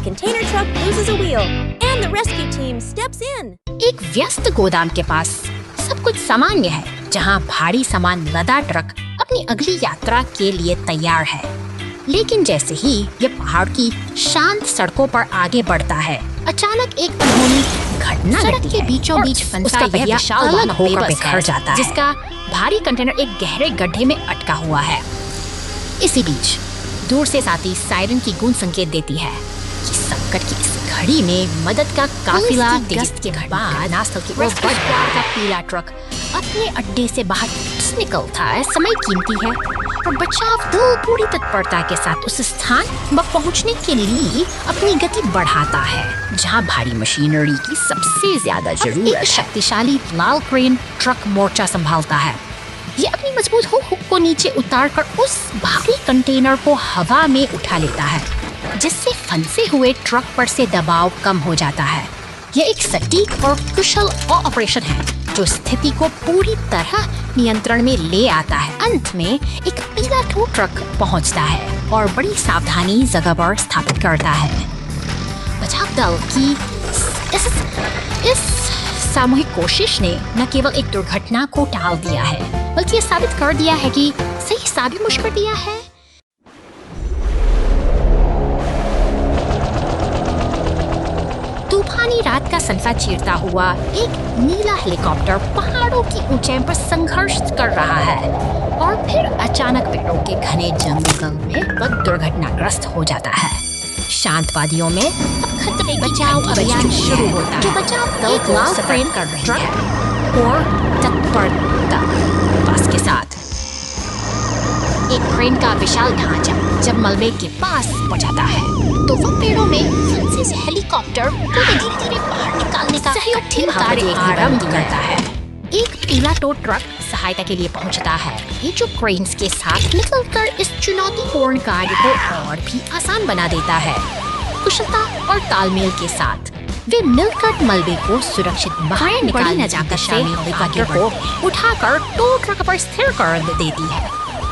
container truck loses a wheel, and the rescue team steps in. एक व्यस्त गोदाम के पास सब कुछ सामान्य है, जहां भारी सामान लदा ट्रक अपनी अगली यात्रा के लिए तैयार है। लेकिन जैसे ही यह पहाड़ की शांत सड़कों पर आगे बढ़ता है, अचानक एक अनहोनी घटना सड़क के बीचों बीच फंसा यह विशाल वाहन होकर बिखर जाता है, जिसका भारी कंटेनर एक गहरे गड्ढे में अटका हुआ है। इसी बीच दूर से साथी सायरन की गूंज संकेत देती है कि संकट की इस घड़ी में मदद का काफिला के बाद नास्थल की ओर बढ़ रहा था। पीला ट्रक अपने अड्डे से बाहर निकलता है। समय कीमती है और बचाव दल पूरी तत्परता के साथ उस स्थान पर पहुंचने के लिए अपनी गति बढ़ाता है जहां भारी मशीनरी की सबसे ज्यादा जरूरत है। शक्तिशाली लाल क्रेन ट्रक मोर्चा संभालता है। ये अपनी मजबूत हुक को नीचे उतारकर उस भारी कंटेनर को हवा में उठा लेता है, जिससे फंसे हुए ट्रक पर से दबाव कम हो जाता है। यह एक सटीक और कुशल ऑपरेशन है जो स्थिति को पूरी तरह नियंत्रण में ले आता है। अंत में एक पीला टो ट्रक पहुंचता है और बड़ी सावधानी जगह पर स्थापित करता है। बचाव दल की इस सामूहिक कोशिश ने न केवल एक दुर्घटना को टाल दिया है, बल्कि ये साबित कर दिया है कि सही साबित मुश्किल दिया है। तूफानी रात का सनसा चीरता हुआ एक नीला हेलीकॉप्टर पहाड़ों की ऊंचाई पर संघर्ष कर रहा है और फिर अचानक पेड़ों के घने जंगल में वह दुर्घटनाग्रस्त हो जाता है। शांत वादियों में खतरे बचाव अभियान शुरू होता है, जो बचाव दल को सतर्क कर रही है और तत्परता के साथ। एक क्रेन का विशाल ढांचा जब मलबे के पास पहुंचाता है तो वह पेड़ों में फंसे से हेलीकॉप्टर को धीरे धीरे बाहर निकालने का कठिन कार्य आरंभ करता है। एक पीला टो ट्रक सहायता के लिए पहुंचता है, ये जो क्रेन्स के साथ निकलकर इस चुनौतीपूर्ण कार्य को और भी आसान बना देता है। कुशलता और तालमेल के साथ वे मिलकर मलबे को सुरक्षित बाहर निकालने जाकर हेलीकॉप्टर को उठाकर टो ट्रक पर स्थिर कर देती है।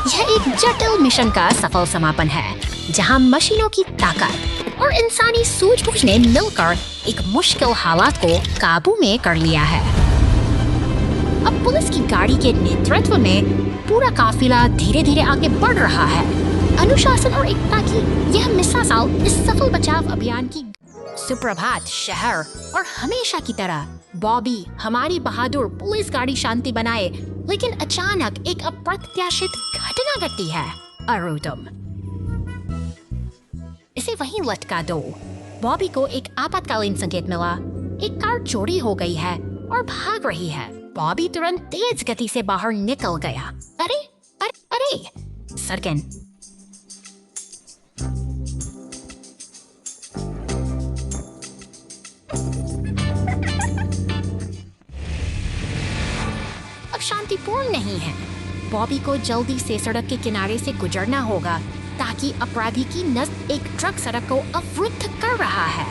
यह एक जटिल मिशन का सफल समापन है, जहां मशीनों की ताकत और इंसानी सूझबूझ ने मिलकर एक मुश्किल हालात को काबू में कर लिया है। अब पुलिस की गाड़ी के नेतृत्व में पूरा काफिला धीरे धीरे आगे बढ़ रहा है। अनुशासन और एकता की यह मिसाल इस सफल बचाव अभियान की। सुप्रभात शहर, और हमेशा की तरह बॉबी हमारी बहादुर पुलिस गाड़ी शांति बनाए, लेकिन अचानक एक अप्रत्याशित घटना घटती है। अरुतम, इसे वहीं लटका दो। बॉबी को एक आपातकालीन संकेत मिला, एक कार चोरी हो गई है और भाग रही है। बॉबी तुरंत तेज गति से बाहर निकल गया। अरे अरे अरे सरगन, अब शांतिपूर्ण नहीं है। बॉबी को जल्दी से सड़क के किनारे से गुजरना होगा ताकि अपराधी की नज़र एक ट्रक सड़क को अवरुद्ध कर रहा है।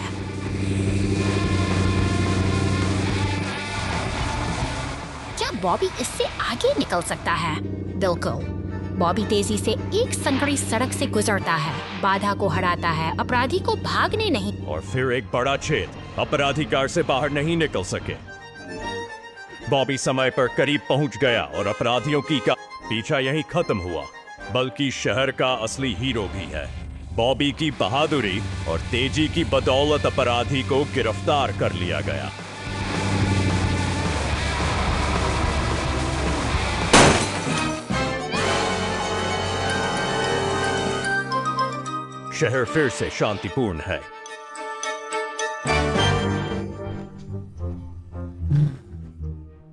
क्या बॉबी इससे आगे निकल सकता है? बिल्कुल। बॉबी तेजी से एक संकरी सड़क से गुजरता है, बाधा को हटाता है, अपराधी को भागने नहीं। और फिर एक बड़ा छेद, अपराधी कार से बाहर नहीं निकल सके। बॉबी समय पर करीब पहुंच गया और अपराधियों की का पीछा यहीं खत्म हुआ। बल्कि शहर का असली हीरो भी है। बॉबी की बहादुरी और तेजी की बदौलत अपराधी को गिरफ्तार कर लिया गया। शहर फिर से शांतिपूर्ण है।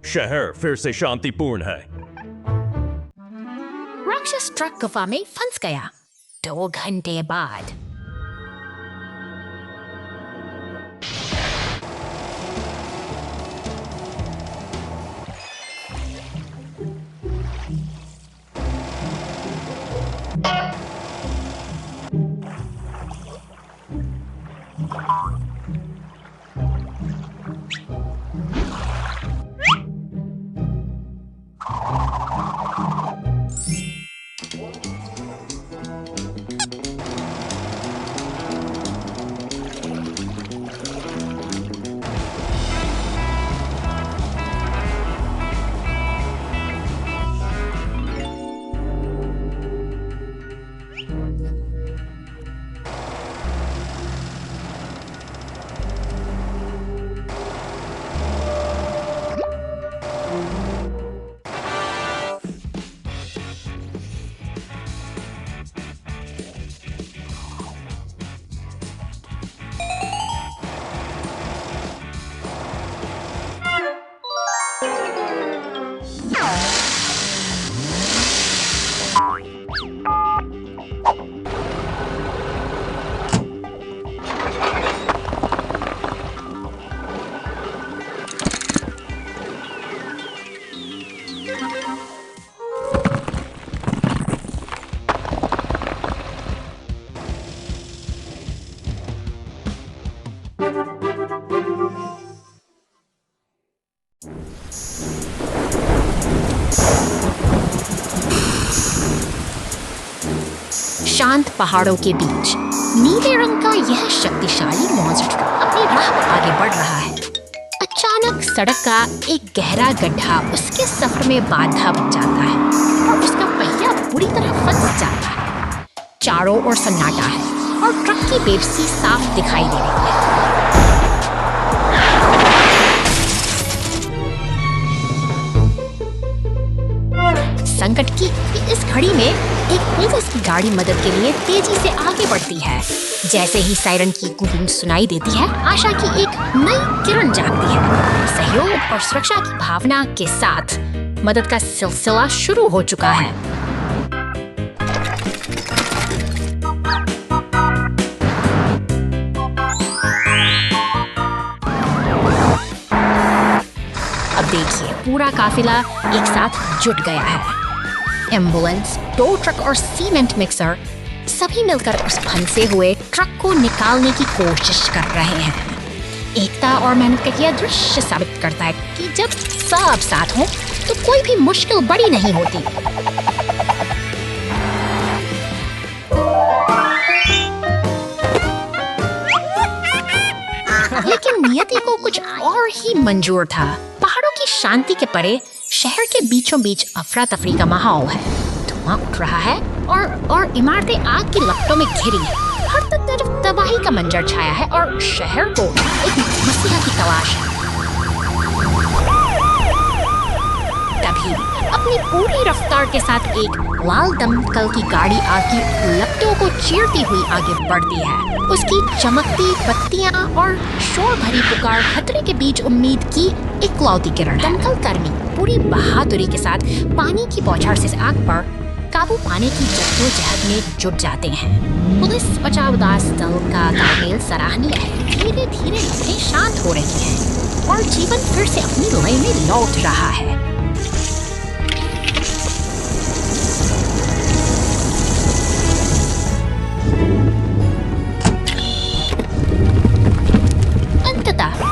शहर फिर से शांतिपूर्ण है। राक्षस ट्रक गुफा में फंस गया। 2 घंटे बाद शांत पहाड़ों के बीच नीले रंग का यह शक्तिशाली मॉन्स्टर अपनी राह पर आगे बढ़ रहा है। अचानक सड़क का एक गहरा गड्ढा उसके सफर में बाधा बन जाता है और उसका पहिया बुरी तरह फंस जाता है। चारों ओर सन्नाटा है और ट्रक की बेपसी साफ दिखाई दे रही है। संकट की इस घड़ी में एक पुलिस की गाड़ी मदद के लिए तेजी से आगे बढ़ती है। जैसे ही सायरन की गूंज सुनाई देती है, आशा की एक नई किरण जागती है। सहयोग और सुरक्षा की भावना के साथ मदद का सिलसिला शुरू हो चुका है। अब देखिए, पूरा काफिला एक साथ जुट गया है। एम्बुलेंस, टो ट्रक और सीमेंट मिक्सर सभी मिलकर उस फंसे हुए ट्रक को निकालने की कोशिश कर रहे हैं। एकता और मेहनत का यह दृश्य साबित करता है कि जब सब साथ हों तो कोई भी मुश्किल बड़ी नहीं होती। लेकिन नियति को कुछ और ही मंजूर था। पहाड़ों की शांति के परे शहर के बीचों बीच अफरा तफरी का माहौल है। धुआं उठ रहा है और इमारतें आग की लपटों में घिरी हैं। हर तरफ तबाही का मंजर छाया है और शहर को एक मसीहा की तलाश है। तभी अपनी पूरी रफ्तार के साथ एक लाल दमकल की गाड़ी आग की लपटों को चीरती हुई आगे बढ़ती है। उसकी चमकती बत्तियां और शोर भरी पुकार खतरे के बीच उम्मीद की इकलौती किरण। दमकल कर्मी पूरी बहादुरी के साथ पानी की बौछार से आग पर काबू पाने की जद्दोजहद में जुट जाते हैं। पुलिस बचाव दल का तालमेल सराहनीय है। धीरे धीरे लपटें शांत हो रही हैं और जीवन फिर से अपनी लय में लौट रहा है।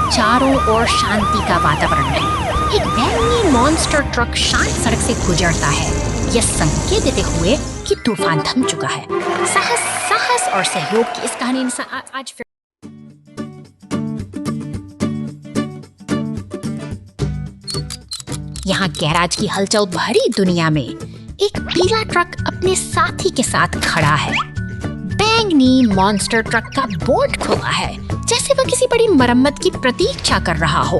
चारों ओर शांति का वातावरण है। एक बैंगनी मॉन्स्टर ट्रक शांत सड़क से गुजरता है, यह संकेत देते हुए कि तूफान थम चुका है। साहस और सहयोग की इस कहानी ने आज फिर यहाँ गैराज की हलचल भरी दुनिया में एक पीला ट्रक अपने साथी के साथ खड़ा है। बैंगनी मॉन्स्टर ट्रक का बोर्ड खुला है, जैसे वह किसी बड़ी मरम्मत की प्रतीक्षा कर रहा हो।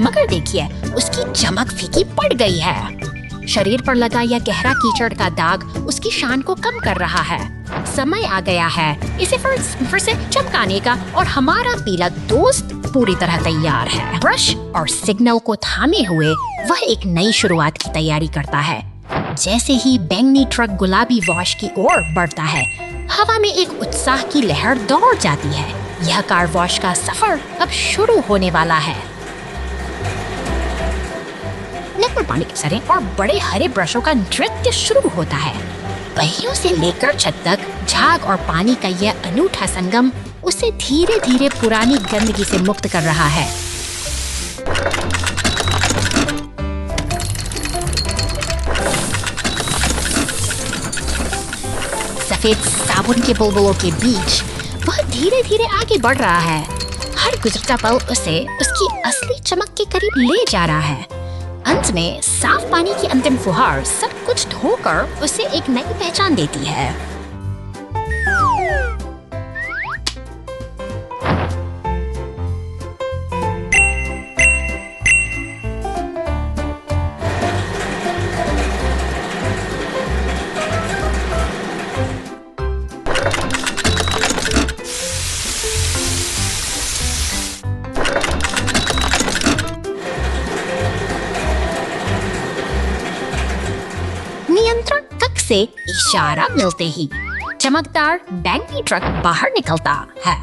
मगर देखिए, उसकी चमक फीकी पड़ गई है। शरीर पर लगा यह गहरा कीचड़ का दाग उसकी शान को कम कर रहा है। समय आ गया है इसे फिर से चमकाने का और हमारा पीला दोस्त पूरी तरह तैयार है। ब्रश और सिग्नल को थामे हुए वह एक नई शुरुआत की तैयारी करता है। जैसे ही बैंगनी ट्रक गुलाबी वॉश की ओर बढ़ता है, हवा में एक उत्साह की लहर दौड़ जाती है। यह कार वॉश का सफर अब शुरू होने वाला है। नेक पर पानी के सरे और बड़े हरे ब्रशों का नृत्य शुरू होता है। पहियों से लेकर छत तक झाग और पानी का यह अनूठा संगम उसे धीरे धीरे पुरानी गंदगी से मुक्त कर रहा है। सफेद साबुन के बुलबुलों के बीच वह धीरे धीरे आगे बढ़ रहा है। हर गुजरता पल उसे उसकी असली चमक के करीब ले जा रहा है। अंत में साफ पानी की अंतिम फुहार सब कुछ धोकर उसे एक नई पहचान देती है। नियंत्रण कक्ष से इशारा मिलते ही चमकदार बैंगनी ट्रक बाहर निकलता है।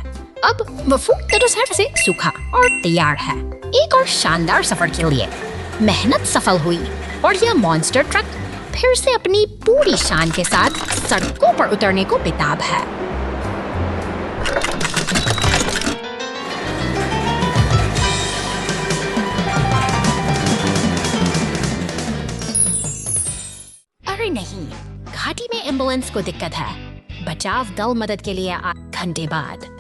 अब वह पूरी तरह से सूखा और तैयार है एक और शानदार सफर के लिए। मेहनत सफल हुई और यह मॉन्स्टर ट्रक फिर से अपनी पूरी शान के साथ सड़कों पर उतरने को बेताब है। अरे नहीं, घाटी में एम्बुलेंस को दिक्कत है। बचाव दल मदद के लिए घंटे बाद।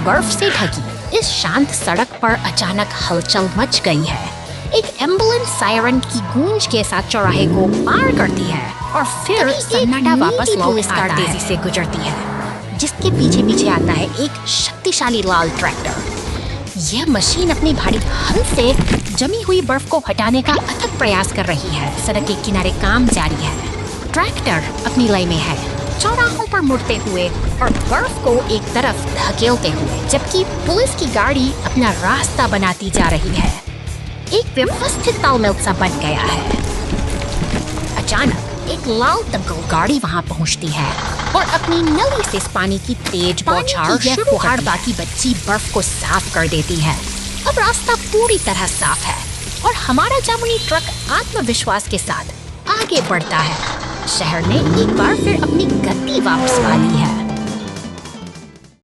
बर्फ से ढकी इस शांत सड़क पर अचानक हलचल मच गई है। एक एम्बुलेंस सायरन की गूंज के साथ चौराहे को पार करती है और फिर सन्नाटा वापस लौट कार तेजी से गुजरती है, जिसके पीछे पीछे आता है एक शक्तिशाली लाल ट्रैक्टर। यह मशीन अपनी भारी हल से जमी हुई बर्फ को हटाने का अथक प्रयास कर रही है। सड़क के किनारे काम जारी है। ट्रैक्टर अपनी लय में है, चौराहों पर मुड़ते हुए और बर्फ को एक तरफ धकेलते हुए, जबकि पुलिस की गाड़ी अपना रास्ता बनाती जा रही है। एक व्यवस्थित तालमेल सा बन गया है। अचानक एक लाल दमकल गाड़ी वहां पहुंचती है और अपनी नली से इस पानी की तेज बौछार फुहार बाकी बच्ची बर्फ को साफ कर देती है। अब रास्ता पूरी तरह साफ है और हमारा जामुनी ट्रक आत्मविश्वास के साथ आगे बढ़ता है। शहर ने एक बार फिर अपनी गति वापस पा ली है।